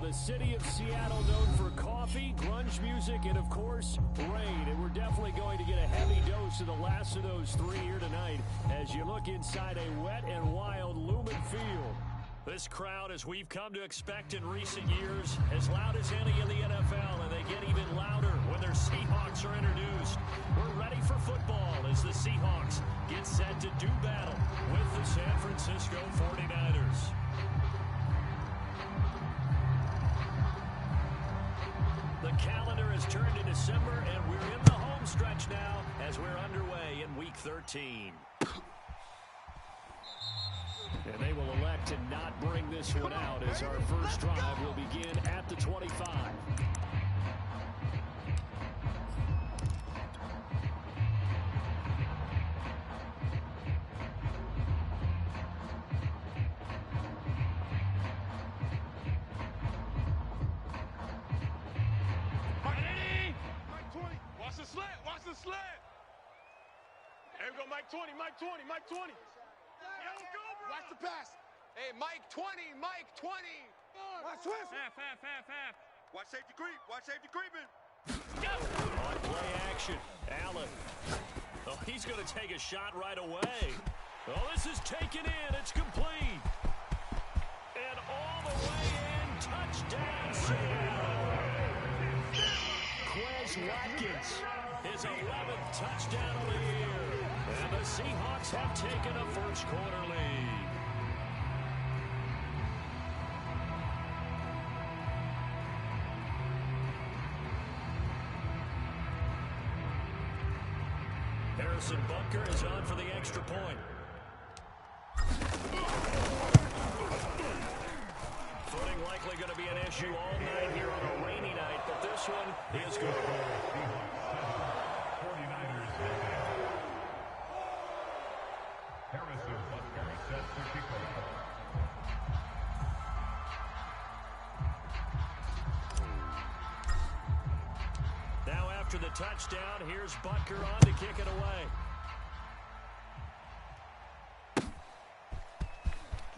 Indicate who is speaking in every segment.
Speaker 1: the city of Seattle known for coffee, grunge music, and, of course, rain. And we're definitely going to get a heavy dose of the last of those three here tonight as you look inside a wet and wild Lumen Field. This crowd, as we've come to expect in recent years, as loud as any in the NFL, and they get even louder when their Seahawks are introduced. We're ready for football as the Seahawks get set to do battle with the San Francisco 49ers. The calendar has turned to December, and we're in the home stretch now as we're underway in Week 13. And they will elect to not bring this one out as our first drive will begin at the 25.
Speaker 2: Watch the slant. Watch the slant. There we go, Mike 20, Mike 20, Mike 20. Watch the pass.
Speaker 3: Hey, Mike 20, Mike 20.
Speaker 2: Watch twist.
Speaker 3: Half.
Speaker 2: Watch safety creep. Watch safety creeping.
Speaker 1: On play action, Allen. Oh, he's going to take a shot right away. Oh, this is taken in. It's complete. And all the way in. Touchdown, Seattle. Quez Watkins, his 11th touchdown of the year. And the Seahawks have taken a first quarter lead. Harrison Butker is on for the extra point. Footing likely going to be an issue all night here on a rainy night, but this one is good.
Speaker 4: 49ers. Harrison Butker set to kick off.
Speaker 1: Now after the touchdown, here's Butker on to kick it away.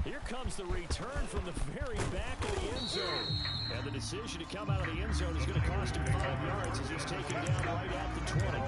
Speaker 1: Here comes the return from the very back of the end zone. And the decision to come out of the end zone is going to cost him 5 yards as he's taken down right at the 20.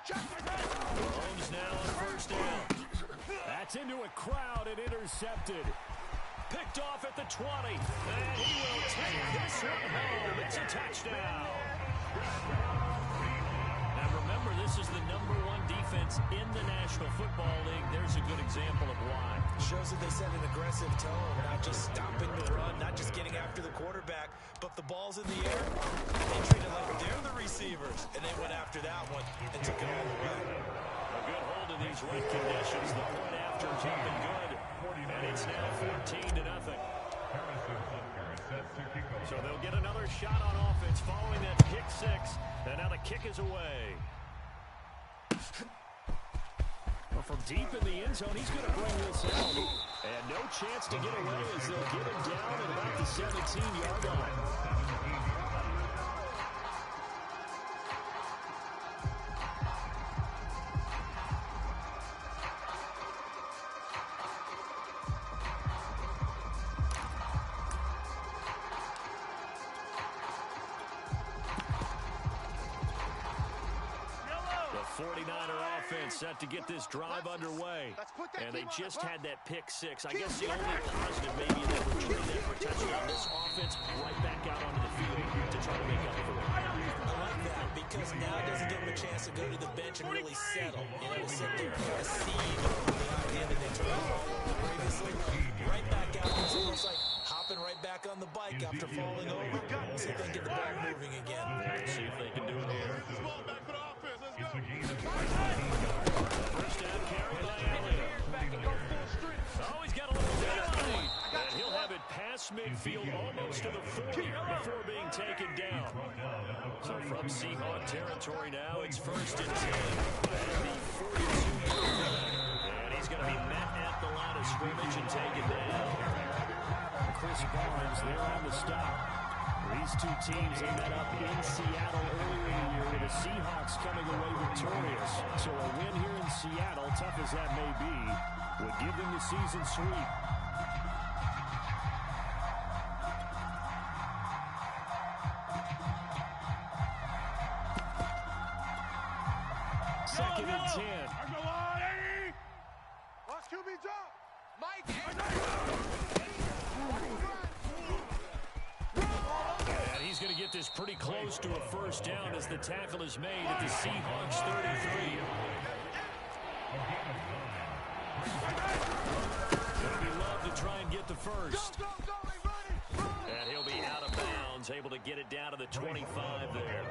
Speaker 1: Mahomes now on first down. That's into a crowd and intercepted. Picked off at the 20. And he will take this one home. It's a touchdown. Now remember, this is the #1 defense in the National Football League. There's a good example of why.
Speaker 5: Shows that they set an aggressive tone, not just stopping the run, not just getting after the quarterback, but the ball's in the air. They treat it like they're the receivers, and they went after that one and took it all the way.
Speaker 1: A good hold in these wet conditions. The point after is up and good. And it's now 14-0. So they'll get another shot on offense following that pick six. And now the kick is away. Well, from deep in the end zone, he's going to bring this out. And no chance to get away as they'll get him down at about the 17-yard line. The 49er offense set to get this drive underway. And they just had that pick six. I guess the only positive maybe is that return that for a touchdown. This offense right back out onto the field to try to make up for it.
Speaker 5: I like that because now it doesn't give them a chance to go to the bench and really settle. You know, sit there and kind of seed the idea that they took previously. Right back out. It's almost like hopping right back on the bike after falling over. See if they can get the ball moving again.
Speaker 1: See if they can do it here. First down carry by Allen. Oh, he's got a little daylight. And he'll have it past midfield almost to the 40 before being taken down. So from Seahawk territory now, it's 1st and 10. And the 42-yard line. And he's he's going to be met at the line of scrimmage and taken down. Chris Barnes there on the stop. These two teams, they met up in Seattle earlier in the year with the Seahawks coming away victorious. So a win here in Seattle, tough as that may be, would give them the season sweep. Second and 10.
Speaker 2: Watch QB drop.
Speaker 3: Mike.
Speaker 1: And he's going to get this pretty close to a first down as the tackle is made at the Seahawks 33. It'll be Love to try and get the first. And he'll be out of bounds, able to get it down to the 25 there.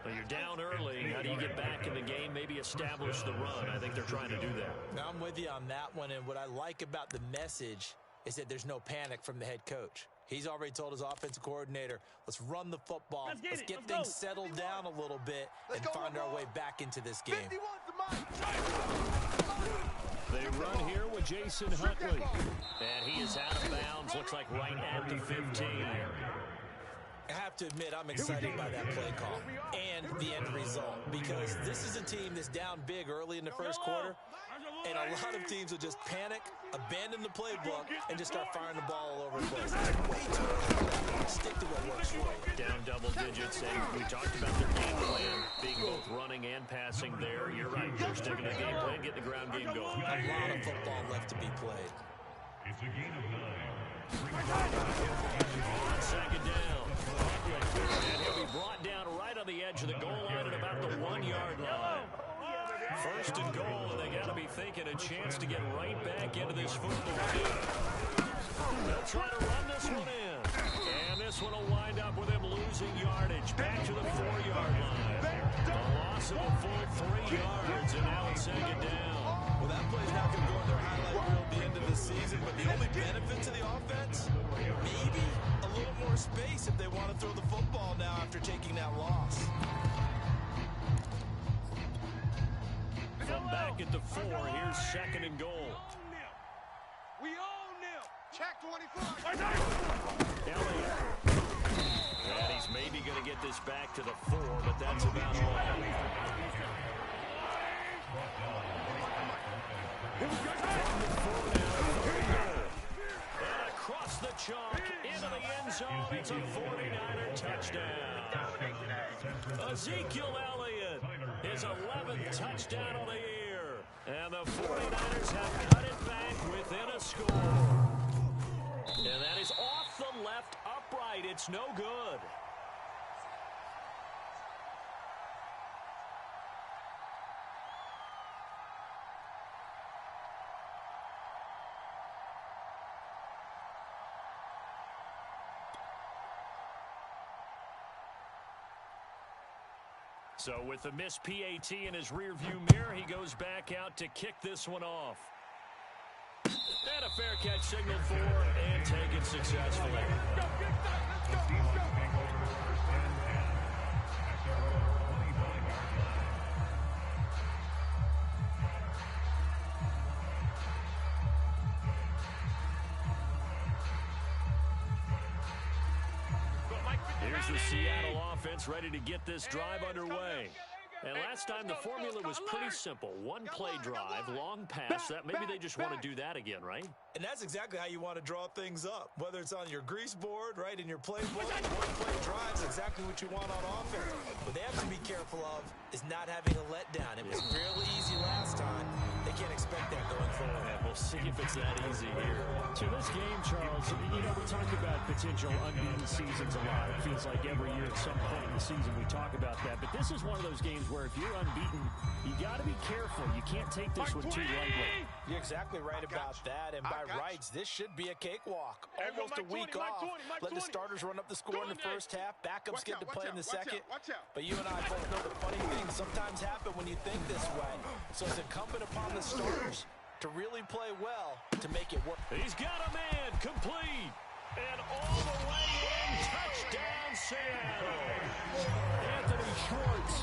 Speaker 1: Well, you're down early. How do you get back in the game? Maybe establish the run. I think they're trying to do that.
Speaker 5: Now, I'm with you on that one, and what I like about the message is that there's no panic from the head coach. He's already told his offensive coordinator, let's run the football, let's get things settled down a little bit, and find our way back into this game.
Speaker 1: They run here with Jason Huntley. And he is out of bounds, looks like right at the 15.
Speaker 5: I have to admit, I'm excited by that play call and the end result, because this is a team that's down big early in the first quarter, and a lot of teams will just panic, abandon the playbook, and just start firing the ball all over the place. Way too early. Stick to what works for you.
Speaker 1: Down double digits, and we talked about their game plan being both running and passing there. You're right. They're sticking to the game plan, getting the ground game going.
Speaker 5: A lot of football left to be played.
Speaker 4: It's a gain of 9.
Speaker 1: Second down. And he'll be brought down right on the edge of the goal line at about the 1-yard line. First and goal, and they got to be thinking a chance to get right back into this football game. They'll try to run this one in. And this one will wind up with him losing yardage back to the 4-yard line. A loss of a full 3 yards, and now it's second down.
Speaker 5: Well, that play's not going to go in their highlight reel at the end of the season, but the only benefit to the offense, maybe a little more space if they want to throw the football now after taking that loss.
Speaker 1: From back at the 4, here's second and goal.
Speaker 2: We own them. Check 24.
Speaker 1: Elliott. And he's maybe going to get this back to the 4, but that's about all. From the 4 now, and across the chalk, into the end zone, it's a 49er touchdown. Ezekiel Elliott, his 11th touchdown of the year. And the 49ers have cut it back within a score. And that is off the left upright. It's no good. So with the missed PAT in his rearview mirror, he goes back out to kick this one off. And a fair catch signaled for and taken successfully. Here's the Seattle offense ready to get this drive underway. And last time the formula was pretty simple. One play drive, long pass. That maybe they just want to do that again, right?
Speaker 5: And that's exactly how you want to draw things up. Whether it's on your grease board, right, in your playbook, one play drive is exactly what you want on offense. What they have to be careful of is not having a letdown. It was fairly easy last time. They can't expect that going forward.
Speaker 1: And we'll see if it's that easy here. To this game, Charles, you know, we talk about potential unbeaten seasons a lot. It feels like every year at some point in the season we talk about that. But this is one of those games where if you're unbeaten, you got to be careful. You can't take this one too lightly.
Speaker 5: You're exactly right about that. And by rights, this should be a cakewalk. Almost a week off. Let the starters run up the score in the first half. Backups get to play in the second. But you and I both know the funny things sometimes happen when you think this way. So it's incumbent upon the starters to really play well to make it work.
Speaker 1: He's got a man complete. And all the way in, touchdown Seattle. Anthony Schwartz,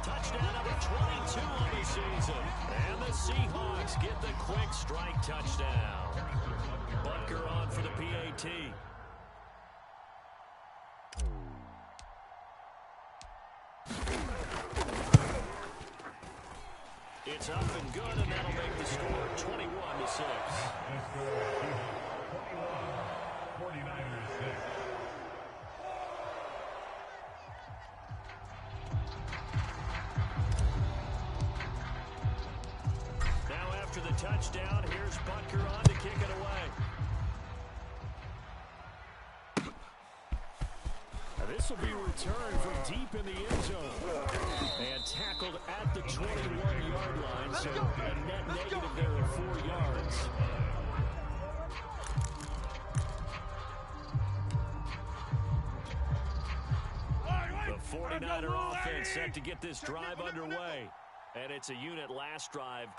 Speaker 1: touchdown number 22 on the season. And the Seahawks get the quick strike touchdown. Butker on for the PAT. It's up and good, and that'll make the score 21-6.
Speaker 4: 49ers 6.
Speaker 1: Now after the touchdown, here's Butker on to kick it away. This will be returned from deep in the end zone. And tackled at the 21-yard line, so a net negative there of 4 yards. The 49er offense set to get this drive underway. And it's a unit last drive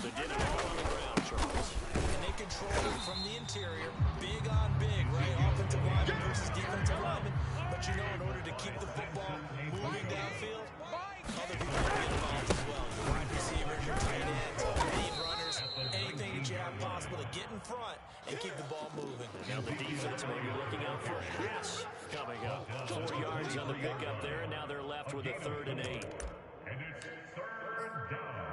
Speaker 1: that did it all on the ground, Charles.
Speaker 5: And they control it from the interior. Big on big, right? Offensive lineman versus defensive lineman. But you know, in order to keep the football moving downfield, other people can get involved as well. Your wide receivers, your tight ends, lead runners, anything that you have possible to get in front and keep the ball moving.
Speaker 1: Now the defense may be looking out for a pass coming up. 4 yards on the pickup there, and now they're left with a 3rd and 8.
Speaker 4: And it's 3rd down.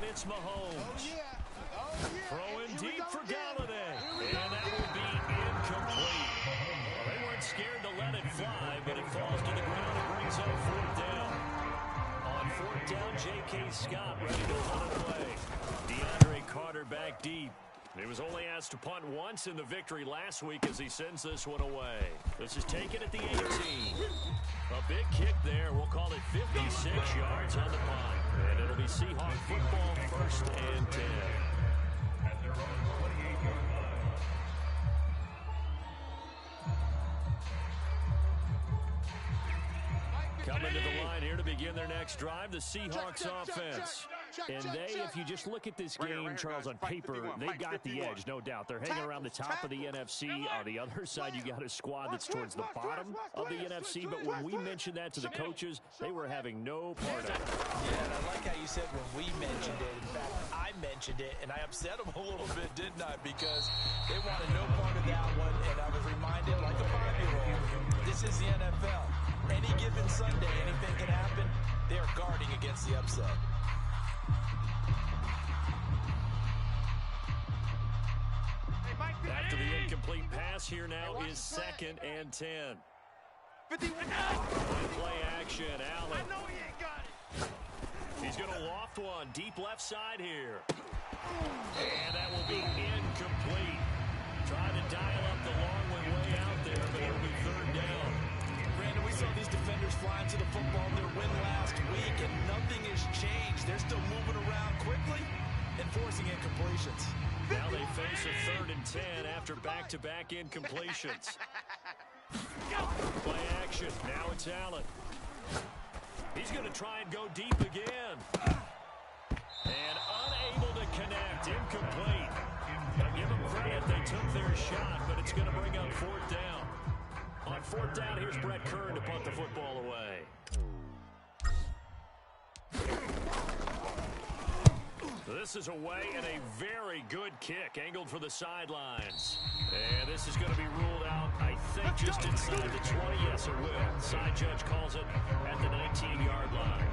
Speaker 1: It's Mahomes. Throwing deep for Galladay. And that will be incomplete. They weren't scared to let it fly, but it falls to the ground and brings up 4th down. On 4th down, J.K. Scott ready to punt it away. DeAndre Carter back deep. He was only asked to punt once in the victory last week as he sends this one away. This is taken at the 18. A big kick there. We'll call it 56 yards on the punt. And it'll be Seahawk football, 1st and 10.
Speaker 4: At their own 28-yard line.
Speaker 1: Coming to the line here to begin their next drive, the Seahawks offense. And they, if you just look at this game, Charles, on paper, they've got the edge, no doubt. They're hanging around the top of the NFC. On the other side, you got a squad that's towards the bottom of the NFC. But when we mentioned that to the coaches, they were having no part of it.
Speaker 5: Yeah, and I like how you said when we mentioned it. In fact, I mentioned it, and I upset them a little bit, didn't I? Because they wanted no part of that one, and I was reminded like a 5-year-old, this is the NFL. Any given Sunday, anything can happen. They are guarding against the upset.
Speaker 1: After the incomplete pass, here now is 2nd and 10.
Speaker 2: 51.
Speaker 1: Play action, Allen.
Speaker 2: I know he ain't got it.
Speaker 1: He's going to loft one deep left side here. And that will be incomplete. Trying to dial up the long one way out there, but it'll be 3rd down.
Speaker 5: Brandon, we saw these defenders flying to the football in their win last week, and nothing has changed. They're still moving around quickly and forcing incompletions.
Speaker 1: Now they face a 3rd and 10 after back-to-back incompletions. Play action. Now it's Allen. He's going to try and go deep again. And unable to connect. Incomplete. I give them credit. They took their shot, but it's going to bring up 4th down. On 4th down, here's Brett Kern to punt the football away. This is away and a very good kick angled for the sidelines. And this is going to be ruled out, I think, just inside the 20. Yes, it will. Side judge calls it at the 19-yard line.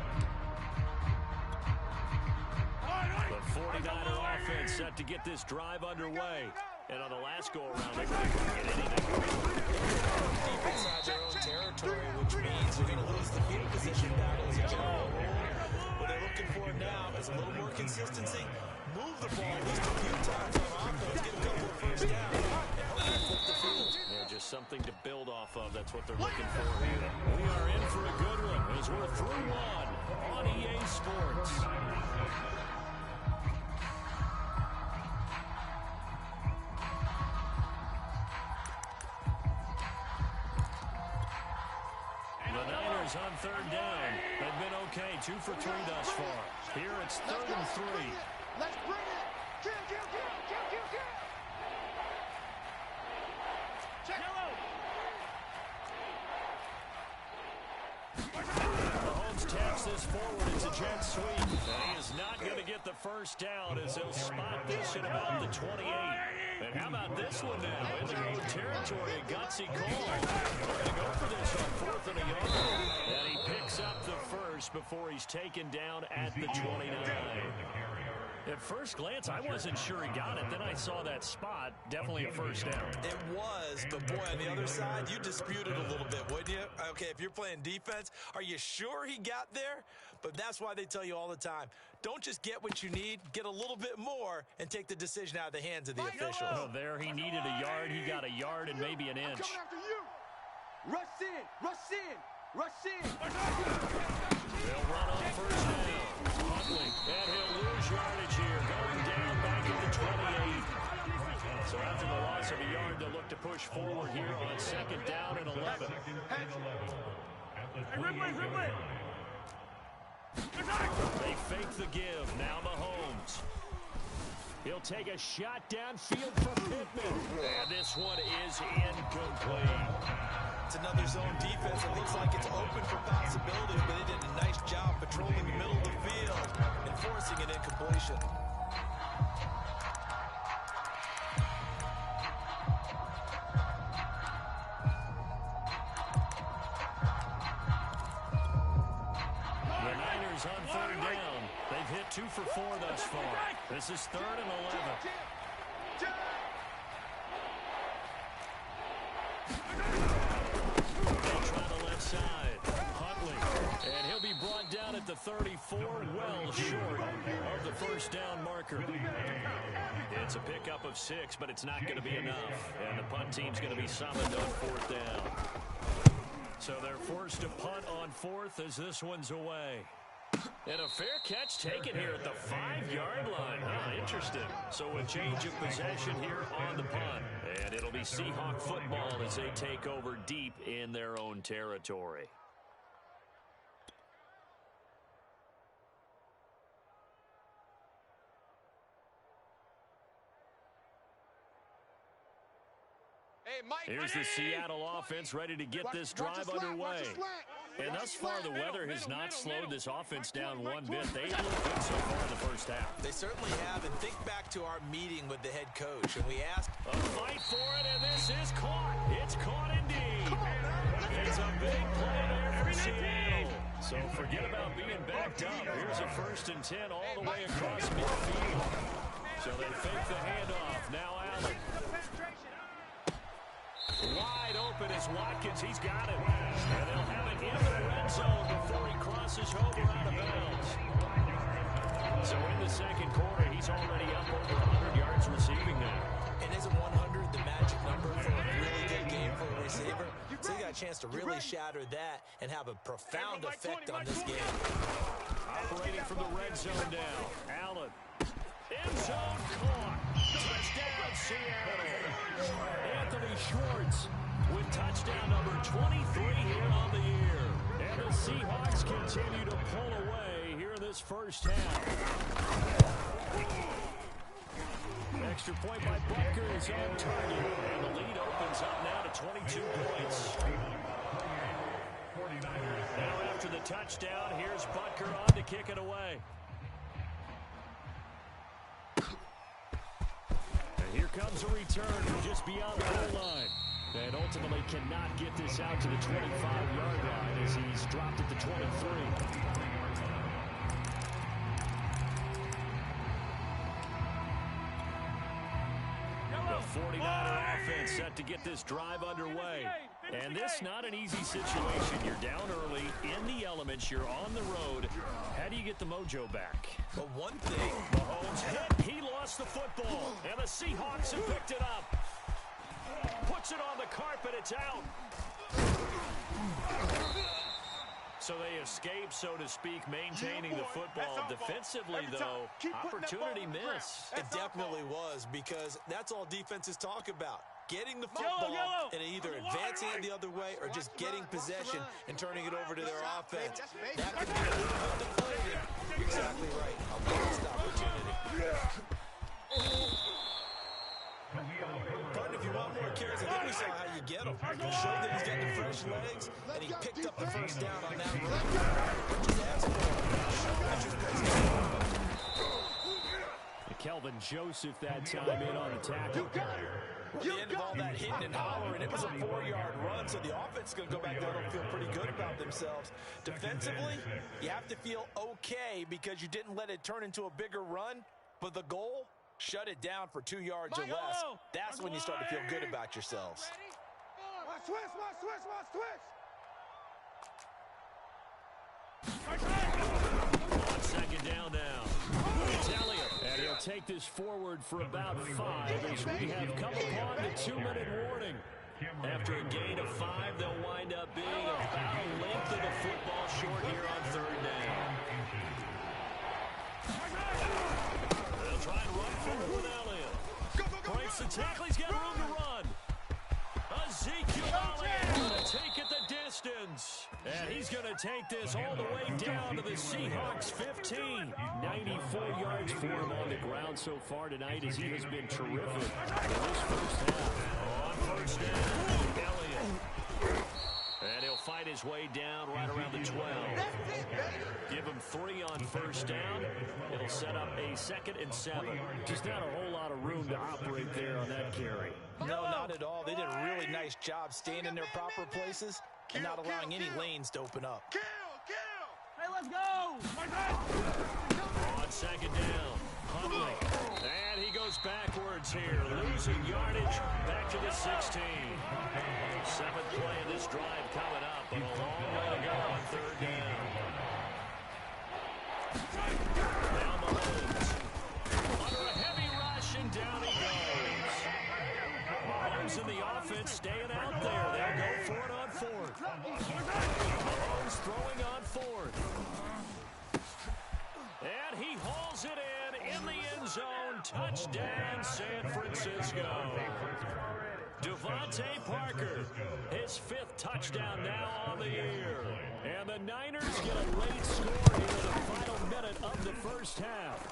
Speaker 1: The 49er offense set to get this drive underway. And on the last go-around, they couldn't get anything.
Speaker 5: Deep inside their own territory, which means you're going to lose the field position battle as a general rule. What they're looking for now is a little more consistency. Move the ball at least a few times on offense, get a couple of first downs, and hopefully flip the field.
Speaker 1: Yeah, just something to build off of. That's what they're looking for here. We are in for a good one as we're through one on EA Sports. The Niners Niners on third down. They've been okay, 2 for 3 thus far. Here it's 3rd and 3.
Speaker 2: Let's bring it. Kill. Check.
Speaker 1: Mahomes taps this forward. It's a jet sweep. And he is not going to get the first down as he'll spot this at about the 28. And how about this one now? In their own territory, a gutsy call. They're going to go for this on 4th and a yard. And he picks up the first before he's taken down at the 29. At first glance, I wasn't sure he got it. Then I saw that spot. Definitely a first down.
Speaker 5: It was, but boy, on the other side, you dispute it a little bit, wouldn't you? Okay, if you're playing defense, are you sure he got there? But that's why they tell you all the time, don't just get what you need, get a little bit more, and take the decision out of the hands of the officials.
Speaker 1: Oh, there he needed a yard. He got a yard and maybe an inch.
Speaker 2: Coming after you. Rush in.
Speaker 1: They'll run on first down. Huntley, and he'll lose yardage here, going down back at the 28. So after the loss of a yard, they'll look to push forward here on 2nd down and 11. They fake the give. Now Mahomes. He'll take a shot downfield for Pittman. And this one is incomplete.
Speaker 5: It's another zone defense. It looks like it's open for possibilities, but they did a nice job patrolling the middle of the field and forcing an incompletion.
Speaker 1: The Niners on 3rd down. They've hit 2 for 4 thus far. This is 3rd and 11. Side, Huntley, and he'll be brought down at the 34, well short of the first down marker. It's a pickup of 6, but it's not going to be enough, and the punt team's going to be summoned on 4th down. So they're forced to punt on 4th as this one's away. And a fair catch taken here at the 5-yard line. Huh, interesting. So a change of possession here on the punt. And it'll be Seahawk football as they take over deep in their own territory.
Speaker 3: Hey, Mike.
Speaker 1: Here's the Seattle offense ready to get this drive underway. And thus far, the weather has not slowed this offense down one bit. They've looked good so far in the first half.
Speaker 5: They certainly have, and think back to our meeting with the head coach, and we asked...
Speaker 1: A fight for it, and this is caught. It's caught indeed. It's a big play there for Seattle. So forget about being backed up. Here's a 1st and 10 all the way across midfield. So they fake the handoff. Now Allen. Wide open is Watkins. He's got it. And they'll have it in the red zone before he crosses over out of bounds. So in the second quarter, he's already up over 100 yards receiving now.
Speaker 5: And isn't 100 the magic number for a really good game for a receiver? So he got a chance to really shatter that and have a profound effect on this game.
Speaker 1: Operating from the red zone now. Allen. End zone caught. Touchdown, Seattle. Anthony Schwartz with touchdown number 23 here on the year. And the Seahawks continue to pull away here in this first half. Extra point by Butker is on target. And the lead opens up now to 22 points. Now after the touchdown, here's Butker on to kick it away. Here comes a return from just beyond the goal line. And ultimately cannot get this out to the 25-yard line as he's dropped at the 23. The 49er offense set to get this drive underway. And this not an easy situation. You're down early, in the elements, you're on the road. How do you get the mojo back?
Speaker 5: But one thing...
Speaker 1: Mahomes hit, he lost the football. And the Seahawks have picked it up. Puts it on the carpet, it's out. So they escape, so to speak, maintaining the football. Defensively, though, opportunity miss.
Speaker 5: It definitely was, because that's all defenses talk about. getting the football and either advancing it the other way or just getting possession and turning it over to their offense. That could be a little bit deflated. You're exactly right. A lost opportunity. But if you want more carries, I think we saw how you get them. He showed that he's got the fresh legs, and he picked up the first down on that run. Just ask for
Speaker 1: Kelvin Joseph that time in on the tackle.
Speaker 5: At the end of all that hitting and hollering, it was a 4-yard run, so the offense is going to go back there and feel pretty good about themselves. Defensively, you have to feel okay because you didn't let it turn into a bigger run, but the goal, shut it down for 2 yards or less. That's when you start to feel good about yourselves.
Speaker 2: Switch.
Speaker 1: On second down now. Talia, and he'll take this forward for about 5 as we have come upon the 2-minute warning. After a gain of 5, they'll wind up being about a length of the football short here on third down. They'll try and run forward with Elliott. Breaks the tackle, he's got room to run. Ezekiel Elliott going to take it the distance. And he's going to take this all the way down to the Seahawks 15. 94 yards for him on the ground so far tonight as he has been terrific in this first half. On first down, Elliott. And he'll fight his way down right around the 12. Give him 3 on first down. It'll set up a 2nd and 7. Just not a whole lot of room to operate there on that carry.
Speaker 5: No, not at all. They did a really nice job staying in their proper places and not allowing any lanes to open up.
Speaker 2: Kill!
Speaker 6: Hey, let's go!
Speaker 1: On second down, Huntley. And he goes backwards here, losing yardage back to the 16. 7th play of this drive coming up, but a long way to go on third down. Now Mahomes. Under a heavy rush, and down he goes. Mahomes and the offense staying out there. They'll go for it on 4th. Mahomes throwing on 4th. And he hauls it in the end zone. Touchdown, San Francisco. Devontae Parker, his 5th touchdown now on the year. And the Niners get a late score here in the final minute of the first half.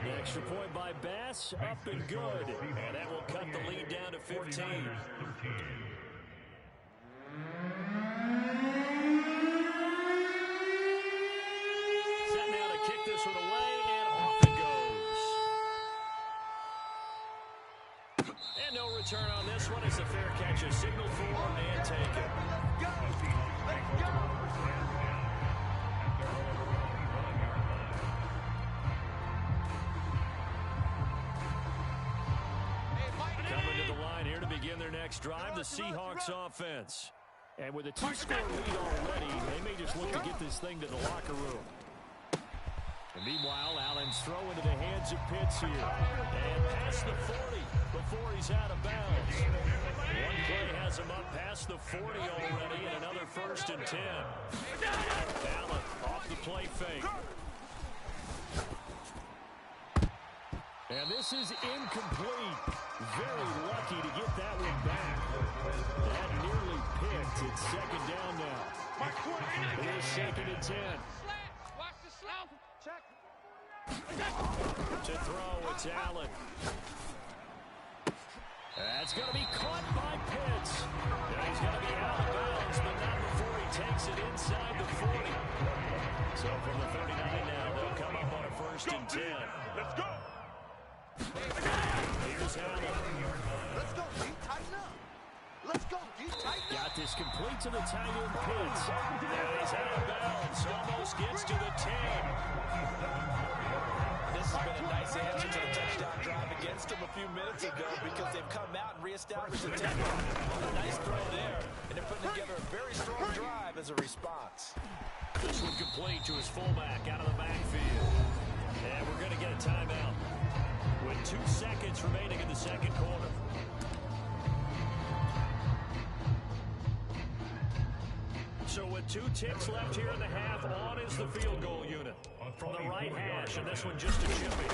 Speaker 1: The extra point by Bass, up and good. And that will cut the lead down to 15. Set now to kick this one away, and off it goes. And no return on this one. It's a fair catch, a signal for and take it.
Speaker 2: Let's go!
Speaker 1: Coming to the line here to begin their next drive, the Seahawks offense. And with a 2-score lead already, they may just look to get this thing to the locker room. And meanwhile, Allen's throw into the hands of Pitts here. And past the 40 before he's out of bounds. One play has him up past the 40 already, and another 1st and 10. Allen off the play fake. And this is incomplete. Very lucky to get that one back. That nearly picked. It's 2nd down now. It is 2nd and 10.
Speaker 6: Watch the slant. Check.
Speaker 1: To throw, it's Allen. That's going to be caught by Pitts. And he's going to be out of bounds, but not before he takes it inside the 40. So from the 39 now, they'll come up on a 1st and 10.
Speaker 2: Let's go!
Speaker 1: Here's Allen.
Speaker 2: Let's go, D. Tighten up. Let's go, D. Tighten up.
Speaker 1: Got this complete to the tight end Pitts. And he's out of bounds. Almost gets to the 10.
Speaker 5: This has been a nice answer to the touchdown drive against them a few minutes ago because they've come out and reestablished the tempo. A nice throw there, and they're putting together a very strong drive as a response.
Speaker 1: This one complete to his fullback out of the backfield. And we're going to get a timeout with 2 seconds remaining in the second quarter. So with 2 ticks left here in the half, on is the field goal unit. From the right hash, and this one just a chipping.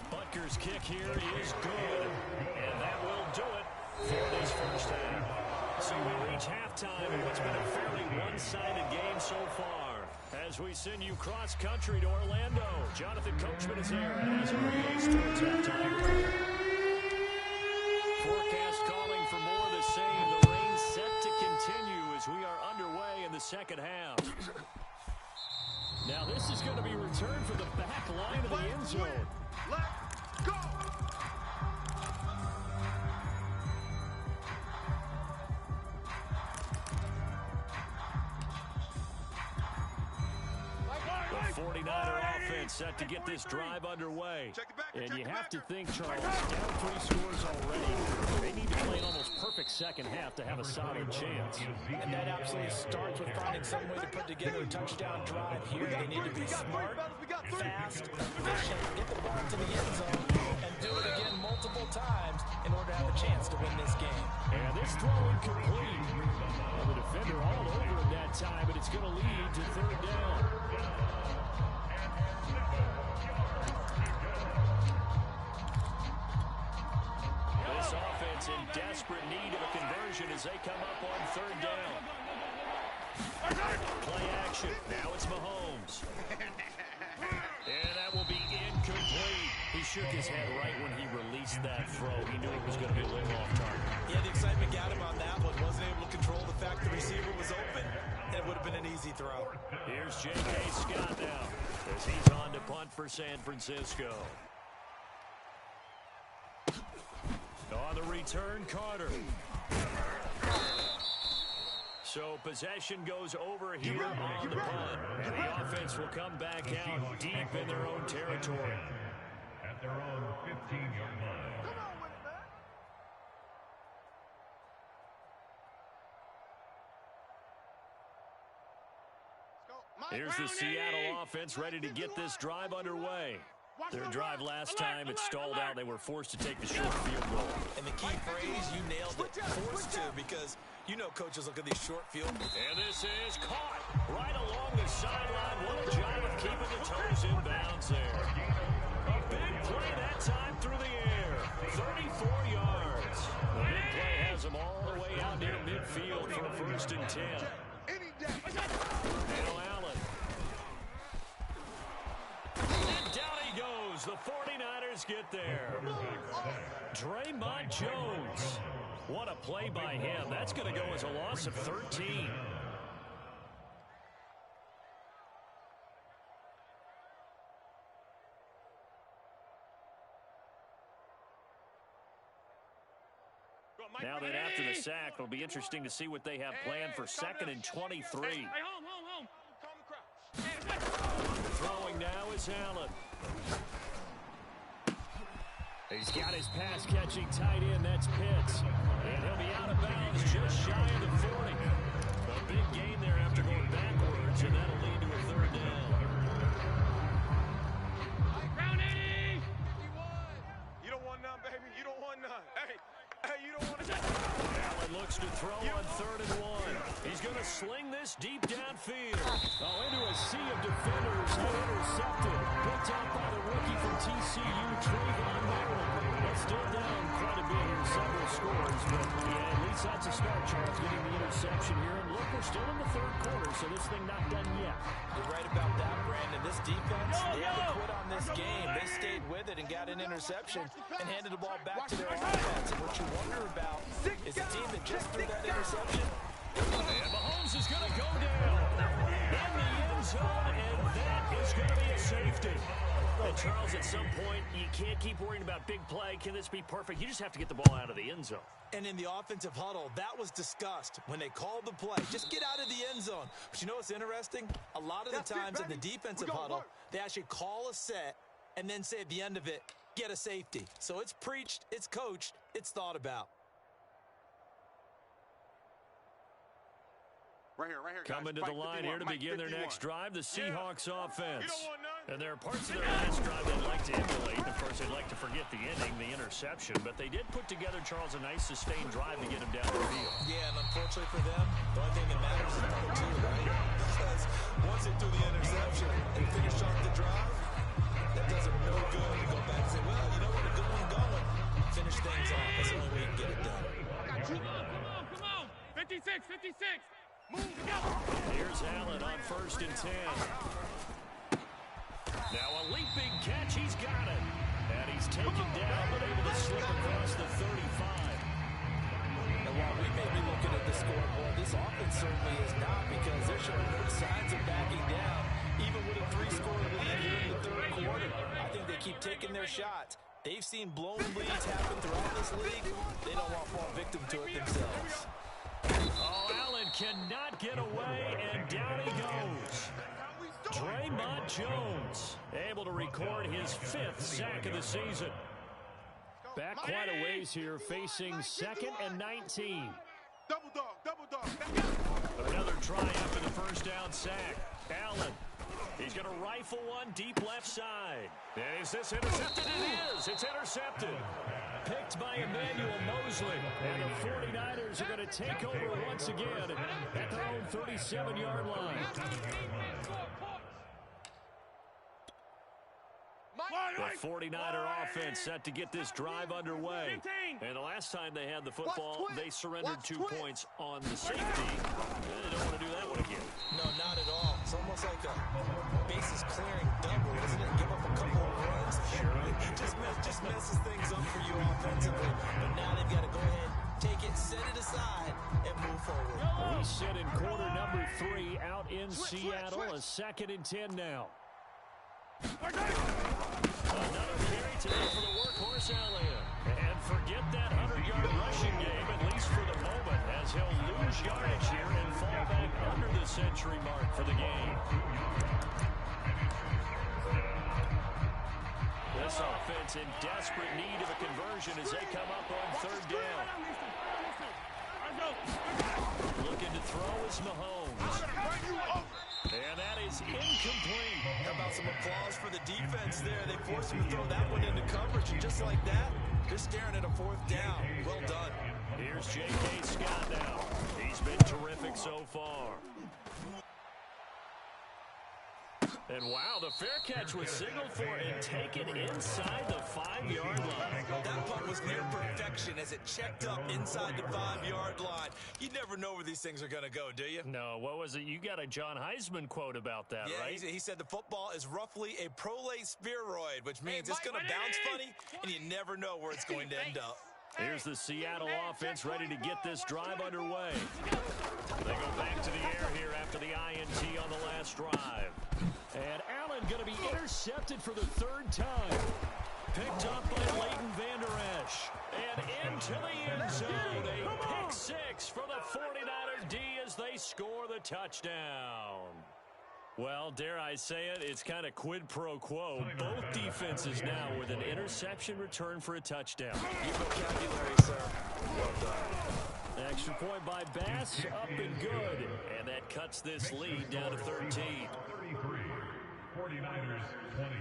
Speaker 1: But Packers kick here is good, and that will do it for this first half. So we reach halftime in what's been a fairly one-sided game so far. As we send you cross-country to Orlando, Jonathan Coachman is there as it relates towards halftime. Forecast calling for more of the same. The rain set to continue as we are underway in the second half. Now this is going to be returned for the back line of the end zone.
Speaker 2: Let's go!
Speaker 1: The 49er offense set to get this drive underway. And you have to think, Charles, down 3 scores already. They need to play an almost perfect second half to have a solid chance.
Speaker 5: And that absolutely starts with finding some way to put together a touchdown drive here. They need to be smart, fast, efficient, get the ball to the end zone, and do it again multiple times in order to have a chance to win this game.
Speaker 1: And this throw incomplete. Well, the defender all over him that time, but it's going to lead to third down. This offense in desperate need of a conversion as they come up on third down. Play action. Now it's Mahomes. And that will be incomplete. He shook his head right when he released that throw. He knew it was going to be a little off target.
Speaker 5: Yeah, the excitement got him on that one. Wasn't able to control the fact the receiver was open. And it would have been an easy throw.
Speaker 1: Here's J.K. Scott now as he's on to punt for San Francisco. On the return, Carter. So possession goes over here on the punt. And the offense will come back out deep in their own territory.
Speaker 4: At their own 15-yard line.
Speaker 1: Here's the Seattle offense ready to get this drive underway. Their drive last time, it stalled out. They were forced to take the short field goal.
Speaker 5: And the key phrase, you nailed it, forced to, because you know coaches look at these short field.
Speaker 1: And this is caught right along the sideline. What a job of keeping the toes in bounds there. A big play that time through the air. 34 yards. The big play has them all the way out near midfield for a 1st and 10. Now Allen. And down he goes. The 49ers get there. Draymond Jones. What a play by him. That's going to go as a loss of 13. Now that after the sack, it'll be interesting to see what they have planned for 2nd and 23. Throwing now is Allen. He's got his pass-catching tight end. That's Pitts. And he'll be out of bounds just shy of the 40. A big gain there after going backwards, and that'll lead to a 3rd down.
Speaker 6: Round 80!
Speaker 2: You don't want none, baby. You don't want none. Hey, you don't want to.
Speaker 1: Allen looks to throw on 3rd and 1. He's going to sling this deep downfield. Oh, into a sea of defenders. They intercepted. Picked out by the rookie from TCU, Trayvon Merrill. But still down quite a bit here, several scores. But, yeah, at least that's a start, Charles, getting the interception here. And look, we're still in the 3rd quarter, so this thing not done yet.
Speaker 5: You're right about that, Brandon. This defense, they haven't quit on this game. They stayed with it and got an interception and handed the ball back to their offense. And what you wonder about is the team that just threw that interception.
Speaker 1: And Mahomes is going to go down in the end zone, and that is going to be a safety. And Charles, at some point, you can't keep worrying about big play. Can this be perfect? You just have to get the ball out of the end zone.
Speaker 5: And in the offensive huddle, that was discussed when they called the play. Just get out of the end zone. But you know what's interesting? A lot of the times in the defensive huddle, they actually call a set and then say at the end of it, get a safety. So it's preached, it's coached, it's thought about.
Speaker 2: Right here,
Speaker 1: Coming to the line here to begin their next drive, the Seahawks offense. And there are parts of their last drive they'd like to emulate. Of course, they'd like to forget the ending, the interception. But they did put together, Charles, a nice sustained drive to get him down the field.
Speaker 5: Yeah, and unfortunately for them, the only thing that matters is number 2, right? Because once they threw the interception and finished off the drive, that does them no good to go back and say, well, you know
Speaker 6: Move together.
Speaker 1: Here's Allen on 1st and 10. Now a leaping catch. He's got it. And he's taken down, but able to slip across the 35.
Speaker 5: And while we may be looking at the scoreboard, this offense certainly is not, because they're showing no signs of backing down, even with a 3-score lead here in the third quarter. I think they keep taking their shots. They've seen blown leads happen throughout this league. They don't want to fall victim to it themselves.
Speaker 1: Oh, Allen cannot get away, and down he goes. Draymond Jones able to record his 5th sack of the season. Back quite a ways here, facing 2nd and 19.
Speaker 2: Double dog.
Speaker 1: Another try after the first down sack. Allen, he's going to rifle one deep left side. Is this intercepted? It is. It's intercepted. Picked by Emmanuel Mosley. And the 49ers are going to take over once again at their own 37-yard line. The 49er offense set to get this drive underway. And the last time they had the football, they surrendered 2 points on the safety. They don't want to do that one again.
Speaker 5: No, not at all. It's almost like a bases clearing double, isn't it? Give up a couple of runs. Sure. It just messes things up for you offensively. But now they've got to go ahead, take it, set it aside, and move forward.
Speaker 1: We sit in quarter number 3 out in Seattle. A 2nd and 10 now. Another carry today for the workhorse Elliott. And forget that 100-yard rushing game, at least for the moment, as he'll lose yardage here and fall back under the century mark for the game. This offense in desperate need of a conversion as they come up on 3rd down. Looking to throw is Mahomes. And that is incomplete.
Speaker 5: How about some applause for the defense there? They forced him to throw that one into coverage, and just like that, they're staring at a 4th down. Well done.
Speaker 1: Here's J.K. Scott now. He's been terrific so far. And wow, the fair catch was signaled for and taken inside the 5-yard line.
Speaker 5: That punt was near perfection as it checked up inside the 5-yard line. You never know where these things are going to go, do you?
Speaker 1: No, what was it? You got a John Heisman quote about that, right?
Speaker 5: He said the football is roughly a prolate spheroid, which means it's going to bounce funny, and you never know where it's going to end up.
Speaker 1: Here's the Seattle offense ready to get this drive underway. They go back to the air here after the INT on the last drive. And Allen going to be intercepted for the 3rd time. Picked up by Leighton Vander Esch. And into the end zone. A pick 6 for the 49ers D as they score the touchdown. Well, dare I say it, it's kind of quid pro quo. Both defenses now with an interception return for a touchdown.
Speaker 5: Your vocabulary, sir. Well done.
Speaker 1: Extra point by Bass, up and good. And that cuts this lead down to 13.
Speaker 4: 33, 49ers 20.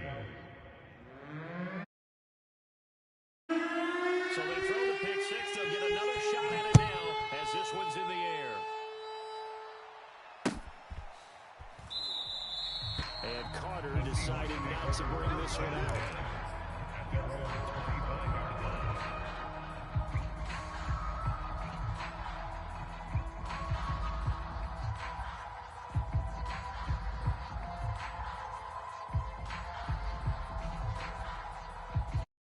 Speaker 1: So they throw the pick 6. They'll get another shot at it now as this one's in the air. And Carter deciding not to bring this one out.